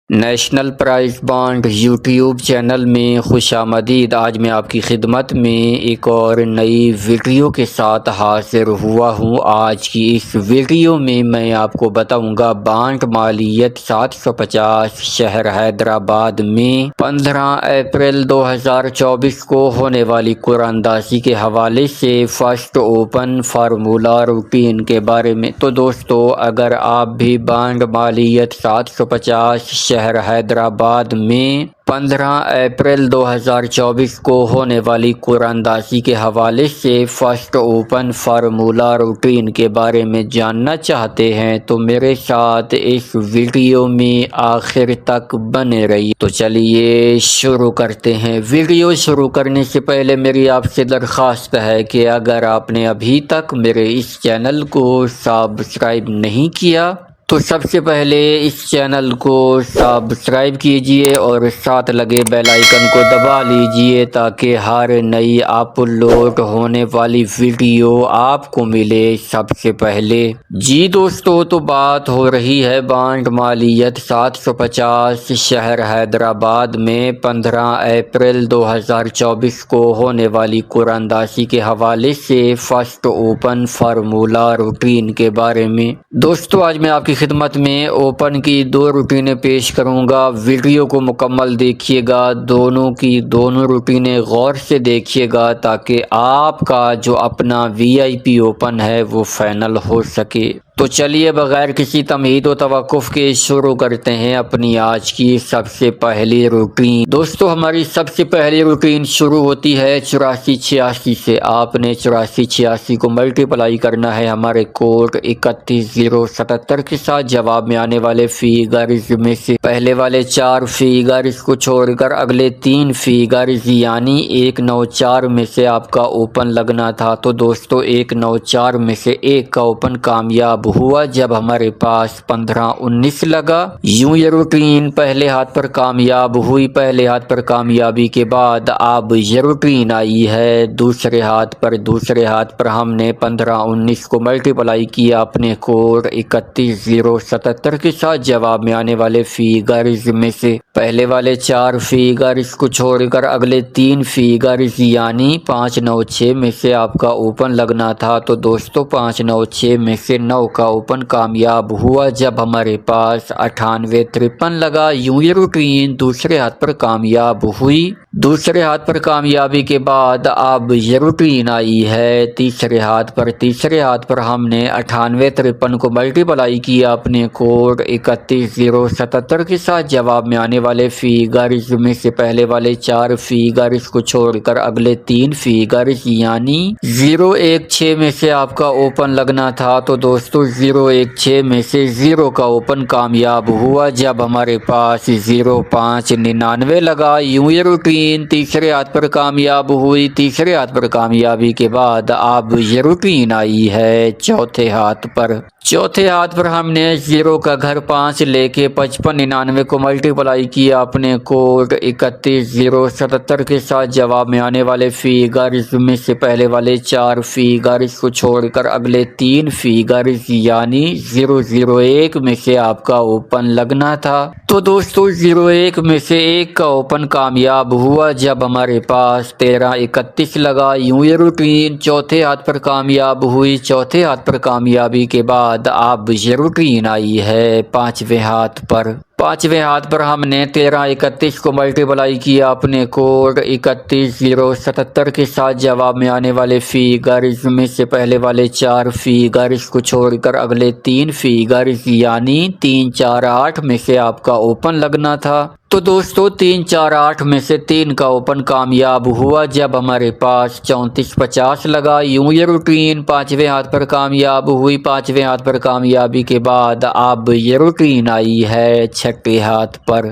National prize bond YouTube channel میں خوش آمدید۔ آج میں آپ کی خدمت میں ایک اور نئی ویڈیو کے ساتھ حاضر ہوا ہوں۔ آج کی اس ویڈیو میں آپ کو بتاؤں گا بانڈ مالیت 750 شہر حیدرآباد میں 15 اپریل 2024 کو ہونے والی قرعہ اندازی کے حوالے سے فرسٹ اوپن فارمولا روٹین کے بارے میں۔ تو دوستو، اگر آپ بھی بانڈ مالیت 750 شہر حیدرآباد میں 15 اپریل 2024 کو ہونے والی قرعہ اندازی کے حوالے سے فرسٹ اوپن فارمولا روٹین کے بارے میں جاننا چاہتے ہیں تو میرے ساتھ اس ویڈیو میں آخر تک بنے رہیے۔ تو چلیے شروع کرتے ہیں۔ ویڈیو شروع کرنے سے پہلے میری آپ سے درخواست ہے کہ اگر آپ نے ابھی تک میرے اس چینل کو سبسکرائب نہیں کیا تو سب سے پہلے اس چینل کو سبسکرائب کیجئے اور ساتھ لگے بیل آئیکن کو دبا لیجئے تاکہ ہر نئی اپلوڈ ہونے والی ویڈیو آپ کو ملے سب سے پہلے۔ جی دوستو، تو بات ہو رہی ہے بانڈ مالیت 750 شہر حیدرآباد میں 15 اپریل 2024 کو ہونے والی قرعہ اندازی کے حوالے سے فرسٹ اوپن فارمولا روٹین کے بارے میں۔ دوستو، آج میں آپ کی خدمت میں اوپن کی دو روٹینیں پیش کروں گا۔ ویڈیو کو مکمل دیکھیے گا، دونوں کی دونوں روٹینیں غور سے دیکھیے گا تاکہ آپ کا جو اپنا VIP اوپن ہے وہ فائنل ہو سکے۔ تو چلیے بغیر کسی تمہید و توقف کے شروع کرتے ہیں اپنی آج کی سب سے پہلی روٹین۔ دوستو، ہماری سب سے پہلی روٹین شروع ہوتی ہے 8486 سے۔ آپ نے 8486 کو ملٹیپلائی کرنا ہے ہمارے کوڈ 31077 کے ساتھ۔ جواب میں آنے والے فیگرز میں سے پہلے والے 4 فیگرز کو چھوڑ کر اگلے 3 فیگرز یعنی 194 میں سے آپ کا اوپن لگنا تھا۔ تو دوستو، 194 میں سے ایک کا اوپن کامیاب ہوا جب ہمارے پاس 1519 لگا۔ یوں یہ روٹین پہلے ہاتھ پر کامیاب ہوئی۔ پہلے ہاتھ پر کامیابی کے بعد اب یہ روٹین آئی ہے دوسرے ہاتھ پر۔ دوسرے ہاتھ پر ہم نے 1519 کو ملٹیپلائی کیا اپنے کوڈ 31077 کے ساتھ۔ جواب میں آنے والے فیگرز میں سے پہلے والے 4 فیگرز کو چھوڑ کر اگلے 3 فیگرز یعنی 596 میں سے آپ کا اوپن لگنا تھا۔ تو دوستو، 596 میں سے 9 کا اوپن کامیاب ہوا جب ہمارے پاس 9853 لگا۔ یوں یہ روٹین دوسرے ہاتھ پر کامیاب ہوئی۔ دوسرے ہاتھ پر کامیابی کے بعد اب یہ روٹین آئی ہے تیسرے ہاتھ پر۔ تیسرے ہاتھ پر ہم نے 9853 کو ملٹیپلائی کیا اپنے کوڈ 31077 کے ساتھ۔ جواب میں آنے والے فیگرز میں سے پہلے والے 4 فیگرز کو چھوڑ کر اگلے 3 فیگرز یعنی 016 میں سے آپ کا اوپن لگنا تھا۔ تو دوستو، 016 میں سے 0 کا اوپن کامیاب ہوا جب ہمارے پاس 0599 لگا۔ یوں یہ روٹین تیسرے ہاتھ پر کامیاب ہوئی۔ تیسرے ہاتھ پر کامیابی کے بعد اب یہ روٹین آئی ہے چوتھے ہاتھ پر۔ چوتھے ہاتھ پر ہم نے 0 کا گھر 5 لے کے 5599 کو ملٹیپلائی کیا اپنے کوڈ 31077 کے ساتھ۔ جواب میں آنے والے فیگرز میں سے پہلے والے 4 فیگرز کو چھوڑ کر اگلے 3 فیگرز یعنی 001 میں سے آپ کا اوپن لگنا تھا۔ تو دوستو، 01 میں سے ایک کا اوپن کامیاب ہوا جب ہمارے پاس 1331 لگا۔ یوں یہ روٹین چوتھے ہاتھ پر کامیاب ہوئی۔ چوتھے ہاتھ پر کامیابی کے بعد اب یہ روٹین آئی ہے پانچویں ہاتھ پر۔ پانچویں ہاتھ پر ہم نے 1331 کو ملٹیپلائی کیا اپنے کوڈ 31077 کے ساتھ۔ جواب میں آنے والے فیگرز میں سے پہلے والے 4 فیگرز کو چھوڑ کر اگلے 3 فیگرز یعنی 348 میں سے آپ کا اوپن لگنا تھا۔ تو دوستو، 348 میں سے 3 کا اوپن کامیاب ہوا جب ہمارے پاس 3450 لگا۔ یوں یہ روٹین پانچویں ہاتھ پر کامیاب ہوئی۔ پانچویں ہاتھ پر کامیابی کے بعد اب یہ روٹین آئی ہے چھٹے ہاتھ پر۔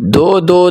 2, 2,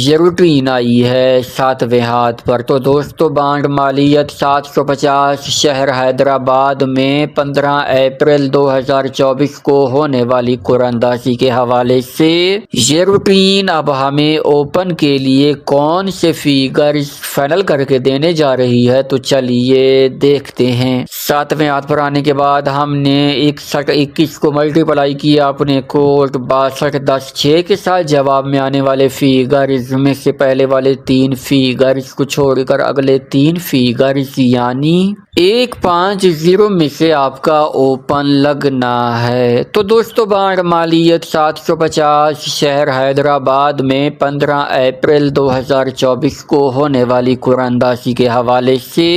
یہ روٹین آئی ہے 7ویں ہاتھ پر۔ تو دوستو بانڈ مالیت 750 شہر حیدرآباد میں 15 اپریل 2024 کو ہونے والی قرآن-اندازی کے حوالے سے یہ روٹین اب ہمیں اوپن کے لیے کون سے فیگرز فائنل کر کے دینے جا رہی ہے، تو چلیے دیکھتے ہیں۔ 7ویں ہاتھ پر آنے کے بعد ہم نے 61 کو ملٹیپلائی کیا اپنے کوٹ 62 10 6 کے ساتھ۔ جواب میں آنے والے فیگرز میں سے پہلے والے 3 فیگرز کو چھوڑ کر اگلے 3 فیگرز یعنی 1 5 0 میں سے آپ کا اوپن لگنا ہے۔ تو دوستو بانڈ مالیت 750 شہر حیدرآباد میں 15 اپریل 2024 کو ہونے والی قرآن-اندازی کے حوالے سے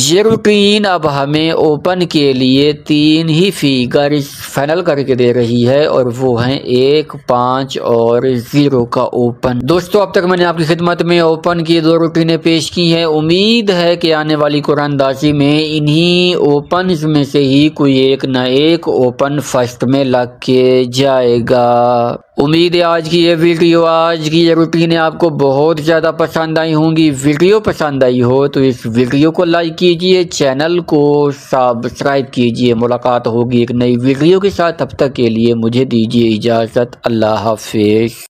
یہ روٹین اب ہمیں اوپن کے لیے 3 ہی فیگرز فائنل کر کے دے رہی ہے، اور وہ ہیں 1 5 اور 0 کا اوپن۔ دوستو اب تک میں نے آپ کی خدمت میں اوپن کی 2 روٹینیں پیش کی ہیں۔ امید ہے کہ آنے والی قرآن-اندازی میں انہی اوپنز میں سے ہی کوئی ایک نہ ایک اوپن فرسٹ میں لگ کے جائے گا۔ امید ہے آج کی یہ ویڈیو، آج کی یہ روٹینیں آپ کو بہت زیادہ پسند آئی ہوں گی۔ ویڈیو پسند آئی ہو تو اس ویڈیو کو لائک کیجئے، چینل کو سبسکرائب کیجئے۔ ملاقات ہوگی ایک نئی ویڈیو کے ساتھ، تب تک کے لیے مجھے دیجئے اجازت۔ اللہ حافظ۔